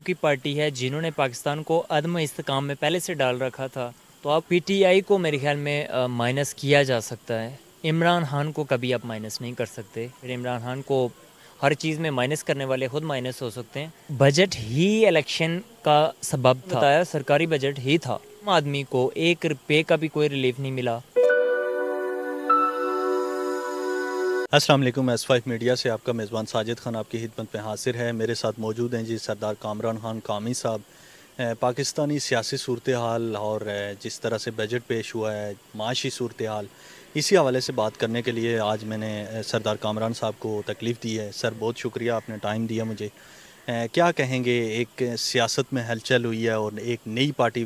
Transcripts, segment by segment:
کی پارٹی ہے جنہوں نے پاکستان کو عدم استحکام میں پہلے سے ڈال رکھا تھا، تو اب پی ٹی آئی کو میرے خیال میں مائنس کیا جا سکتا ہے۔ عمران خان کو کبھی آپ مائنس نہیں کر سکتے، پھر عمران خان کو ہر چیز میں مائنس کرنے والے خود مائنس ہو سکتے ہیں۔ بجٹ ہی الیکشن کا سبب تھا، بتایا سرکاری بجٹ ہی تھا، عام آدمی کو 1 روپے کا بھی کوئی ریلیف نہیں ملا۔ السلام علیکم، S5 میڈیا سے آپ کا میزبان ساجد خان آپ کی خدمت میں حاضر ہے۔ میرے ساتھ موجود ہیں جی سردار کامران خان قامی صاحب۔ پاکستانی سیاسی صورتحال اور جس طرح سے بجٹ پیش ہوا ہے، معاشی صورتحال، اسی حوالے سے بات کرنے کے لیے آج میں نے سردار کامران صاحب کو تکلیف دی ہے۔ سر بہت شکریہ، آپ نے ٹائم دیا مجھے۔ کیا کہیں گے، ایک سیاست میں ہلچل ہوئی ہے اور ایک نئی پارٹی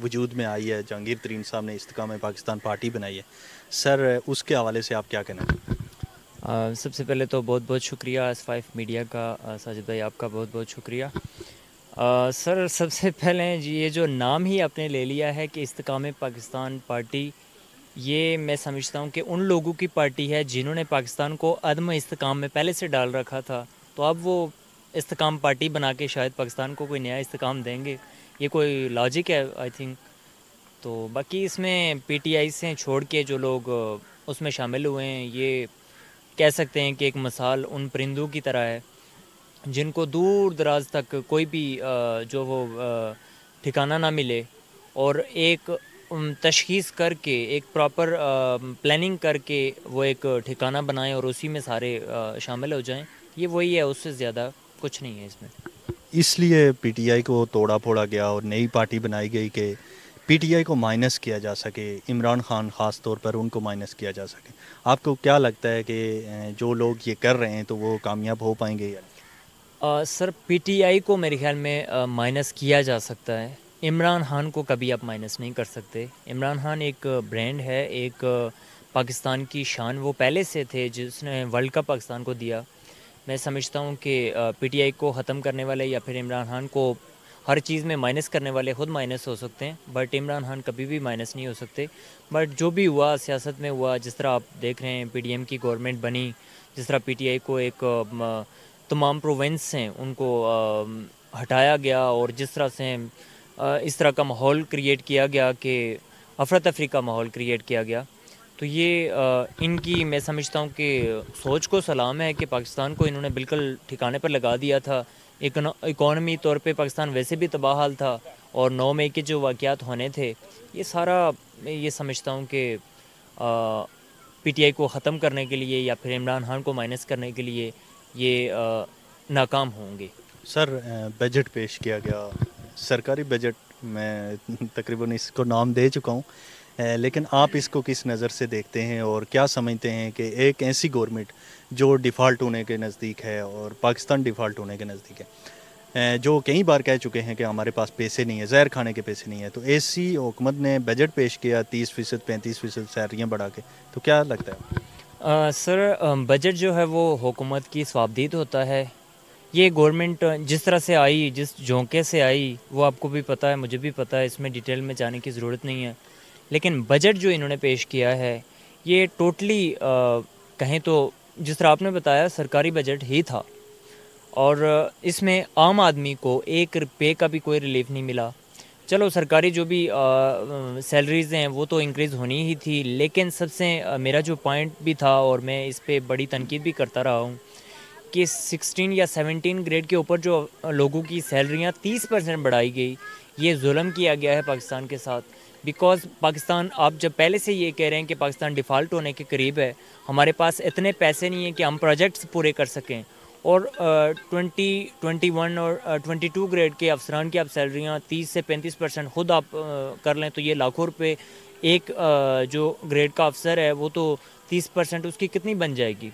وجود میں آئی ہے، جہانگیر ترین صاحب نے استحکام پاکستان پارٹی بنائی ہے۔ سر اس کے حوالے سے آپ کیا کہنا ہے؟ سب سے پہلے تو بہت بہت شکریہ S5 میڈیا کا، ساجد بھائی آپ کا بہت بہت شکریہ۔ سر سب سے پہلے جی یہ جو نام ہی آپ نے لے لیا ہے کہ استحکام پاکستان پارٹی، یہ میں سمجھتا ہوں کہ ان لوگوں کی پارٹی ہے جنہوں نے پاکستان کو عدم استحکام میں پہلے سے ڈال رکھا تھا، تو اب وہ استحکام پارٹی بنا کے شاید پاکستان کو کوئی نیا استحکام دیں گے، یہ کوئی لاجک ہے آئی تھنک۔ تو باقی اس میں پی ٹی آئی سے چھوڑ کے جو لوگ اس میں شامل ہوئے ہیں، یہ کہہ سکتے ہیں کہ ایک مثال ان پرندوں کی طرح ہے جن کو دور دراز تک کوئی بھی جو وہ ٹھکانہ نہ ملے، اور ایک تشخیص کر کے ایک پراپر پلاننگ کر کے وہ ایک ٹھکانہ بنائیں اور اسی میں سارے شامل ہو جائیں، یہ وہی ہے، اس سے زیادہ کچھ نہیں ہے اس میں۔ اس لیے پی ٹی آئی کو توڑا پھوڑا گیا اور نئی پارٹی بنائی گئی کہ پی ٹی آئی کو مائنس کیا جا سکے، عمران خان خاص طور پر ان کو مائنس کیا جا سکے۔ آپ کو کیا لگتا ہے کہ جو لوگ یہ کر رہے ہیں تو وہ کامیاب ہو پائیں گے؟ سر پی ٹی آئی کو میرے خیال میں مائنس کیا جا سکتا ہے، عمران خان کو کبھی آپ مائنس نہیں کر سکتے۔ عمران خان ایک برانڈ ہے، ایک پاکستان کی شان، وہ پہلے سے تھے جس نے ورلڈ کپ پاکستان کو دیا۔ میں سمجھتا ہوں کہ پی ٹی آئی کو ختم کرنے والے یا پھر عمران خان کو ہر چیز میں مائنس کرنے والے خود مائنس ہو سکتے ہیں، بٹ عمران خان کبھی بھی مائنس نہیں ہو سکتے۔ بٹ جو بھی ہوا سیاست میں ہوا، جس طرح آپ دیکھ رہے ہیں پی ڈی ایم کی گورنمنٹ بنی، جس طرح پی ٹی آئی کو ایک تمام پروونس ہیں ان کو ہٹایا گیا، اور جس طرح سے اس طرح کا ماحول کریٹ کیا گیا کہ افراتفری کا ماحول کریٹ کیا گیا، تو یہ ان کی میں سمجھتا ہوں کہ سوچ کو سلام ہے کہ پاکستان کو انہوں نے بالکل ٹھکانے پر لگا دیا تھا۔ اکانومی طور پہ پاکستان ویسے بھی تباہ حال تھا، اور 9 مئی کے جو واقعات ہونے تھے، یہ سارا میں یہ سمجھتا ہوں کہ پی ٹی آئی کو ختم کرنے کے لیے یا پھر عمران خان کو مائنس کرنے کے لیے یہ ناکام ہوں گے۔ سر بجٹ پیش کیا گیا، سرکاری بجٹ، میں تقریباً اس کو نام دے چکا ہوں، لیکن آپ اس کو کس نظر سے دیکھتے ہیں اور کیا سمجھتے ہیں کہ ایک ایسی گورنمنٹ جو ڈیفالٹ ہونے کے نزدیک ہے اور پاکستان ڈیفالٹ ہونے کے نزدیک ہے، جو کئی بار کہہ چکے ہیں کہ ہمارے پاس پیسے نہیں ہیں، زہر کھانے کے پیسے نہیں ہیں، تو ایسی حکومت نے بجٹ پیش کیا 30%، 35% سیلریاں بڑھا کے، تو کیا لگتا ہے؟ سر بجٹ جو ہے وہ حکومت کی صوابدید ہوتا ہے۔ یہ گورنمنٹ جس طرح سے آئی، جس جھونکے سے آئی، وہ آپ کو بھی پتہ ہے، مجھے بھی پتہ ہے، اس میں ڈیٹیل میں جانے کی ضرورت نہیں ہے، لیکن بجٹ جو انہوں نے پیش کیا ہے یہ ٹوٹلی کہیں تو جس طرح آپ نے بتایا سرکاری بجٹ ہی تھا، اور اس میں عام آدمی کو 1 روپے کا بھی کوئی ریلیف نہیں ملا۔ چلو سرکاری جو بھی سیلریز ہیں وہ تو انکریز ہونی ہی تھی، لیکن سب سے میرا جو پوائنٹ بھی تھا، اور میں اس پہ بڑی تنقید بھی کرتا رہا ہوں، کہ 16 یا 17 گریڈ کے اوپر جو لوگوں کی سیلریاں 30% بڑھائی گئی، یہ ظلم کیا گیا ہے پاکستان کے ساتھ۔ بیکاز پاکستان، آپ جب پہلے سے یہ کہہ رہے ہیں کہ پاکستان ڈیفالٹ ہونے کے قریب ہے، ہمارے پاس اتنے پیسے نہیں ہیں کہ ہم پروجیکٹس پورے کر سکیں، اور 21 اور 22 گریڈ کے افسران کی آپ سیلریاں 30 سے 35% خود آپ کر لیں تو یہ لاکھوں روپے، ایک جو گریڈ کا افسر ہے وہ تو 30% اس کی کتنی بن جائے گی،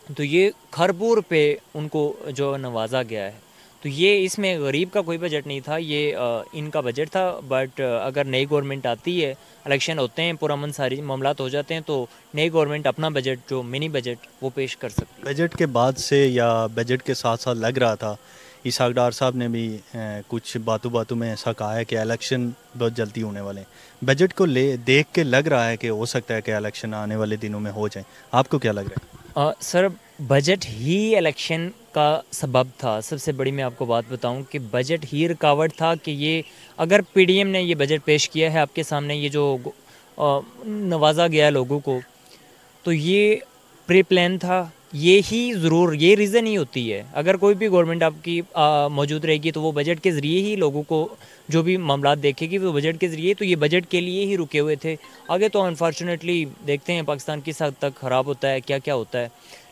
تو یہ کھربوں روپے ان کو جو نوازا گیا ہے۔ تو یہ اس میں غریب کا کوئی بجٹ نہیں تھا، یہ ان کا بجٹ تھا، بٹ اگر نئی گورنمنٹ آتی ہے، الیکشن ہوتے ہیں، پرامن ساری معاملات ہو جاتے ہیں، تو نئی گورنمنٹ اپنا بجٹ جو منی بجٹ وہ پیش کر سکتی ہے۔ بجٹ کے بعد سے یا بجٹ کے ساتھ ساتھ لگ رہا تھا، اسحاق ڈار صاحب نے بھی کچھ باتوں میں ایسا کہا ہے کہ الیکشن بہت جلدی ہونے والے ہیں، بجٹ کو دیکھ کے لگ رہا ہے کہ ہو سکتا ہے کہ الیکشن آنے والے دنوں میں ہو جائیں، آپ کو کیا لگ رہا ہے؟ سر بجٹ ہی الیکشن کا سبب تھا. سب سے بڑی میں آپ کو بات بتاؤں کہ بجٹ ہی رکاوٹ تھا کہ یہ اگر پی ڈی ایم نے یہ بجٹ پیش کیا ہے آپ کے سامنے، یہ جو نوازا گیا لوگوں کو، تو یہ پری پلان تھا. یہی ضرور یہ ریزن ہی ہوتی ہے. اگر کوئی بھی گورنمنٹ آپ کی موجود رہے گی تو وہ بجٹ کے ذریعے ہی لوگوں کو جو بھی معاملات دیکھے گی وہ بجٹ کے ذریعے، تو یہ بجٹ کے لیے ہی رکے ہوئے تھے. آگے تو انفارچونیٹلی دیکھتے ہیں پاکستان کس حد تک خراب ہوتا ہے، کیا کیا ہوتا ہے،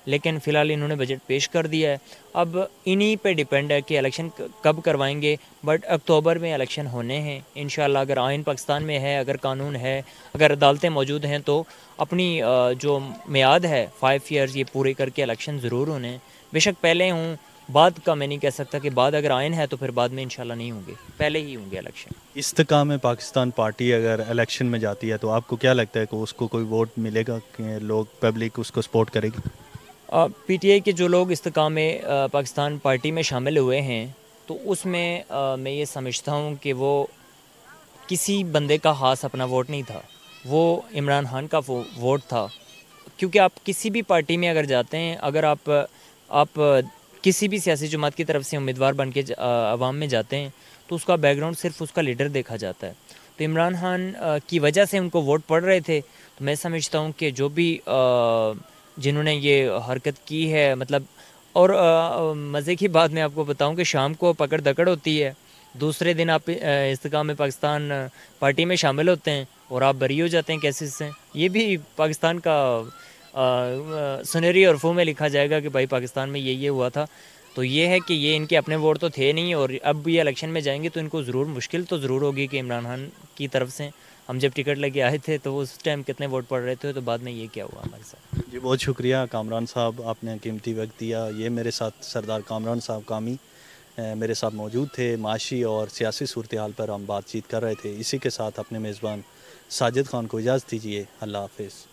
لیکن فی الحال انہوں نے بجٹ پیش کر دیا ہے. اب انہی پہ ڈیپینڈ ہے کہ الیکشن کب کروائیں گے. بٹ اکتوبر میں الیکشن ہونے ہیں انشاءاللہ. اگر آئین پاکستان میں ہے، اگر قانون ہے، اگر عدالتیں موجود ہیں تو اپنی جو میعاد ہے 5 ایئرز یہ پورے کر کے الیکشن ضرور ہونے ہیں. بے شک پہلے ہوں بعد کا میں نہیں کہہ سکتا کہ بعد اگر آئین ہے تو پھر بعد میں انشاءاللہ نہیں ہوں گے، پہلے ہی ہوں گے الیکشن. استحکام پاکستان پارٹی اگر الیکشن میں جاتی ہے تو آپ کو کیا لگتا ہے کہ اس کو کوئی ووٹ ملے گا کہ لوگ پبلک اس کو سپورٹ کرے گی؟ پی ٹی آئی کے جو لوگ استحکام پاکستان پارٹی میں شامل ہوئے ہیں تو اس میں میں یہ سمجھتا ہوں کہ وہ کسی بندے کا خاص اپنا ووٹ نہیں تھا، وہ عمران خان کا ووٹ تھا. کیونکہ آپ کسی بھی پارٹی میں اگر جاتے ہیں، اگر آپ کسی بھی سیاسی جماعت کی طرف سے امیدوار بن کے عوام میں جاتے ہیں تو اس کا بیک گراؤنڈ صرف اس کا لیڈر دیکھا جاتا ہے. تو عمران خان کی وجہ سے ان کو ووٹ پڑ رہے تھے. تو میں سمجھتا ہوں کہ جو بھی جنہوں نے یہ حرکت کی ہے، مطلب، اور مزے کی بات میں آپ کو بتاؤں کہ شام کو پکڑ دکڑ ہوتی ہے، دوسرے دن آپ استحکام پاکستان پارٹی میں شامل ہوتے ہیں اور آپ بری ہو جاتے ہیں کیسز سے. یہ بھی پاکستان کا سنہری عرفوں میں لکھا جائے گا کہ بھائی پاکستان میں یہ ہوا تھا. تو یہ ہے کہ یہ ان کے اپنے ووٹ تو تھے نہیں، اور اب یہ الیکشن میں جائیں گے تو ان کو ضرور مشکل تو ضرور ہوگی کہ عمران خان کی طرف سے ہم جب ٹکٹ لے کے آئے تھے تو اس ٹائم کتنے ووٹ پڑ رہے تھے، تو بعد میں یہ کیا ہوا ہمارے ساتھ. جی بہت شکریہ کامران صاحب، آپ نے قیمتی وقت دیا. یہ میرے ساتھ سردار کامران صاحب قامی میرے ساتھ موجود تھے. معاشی اور سیاسی صورتحال پر ہم بات چیت کر رہے تھے. اسی کے ساتھ اپنے میزبان ساجد خان کو اجازت دیجیے. اللہ حافظ.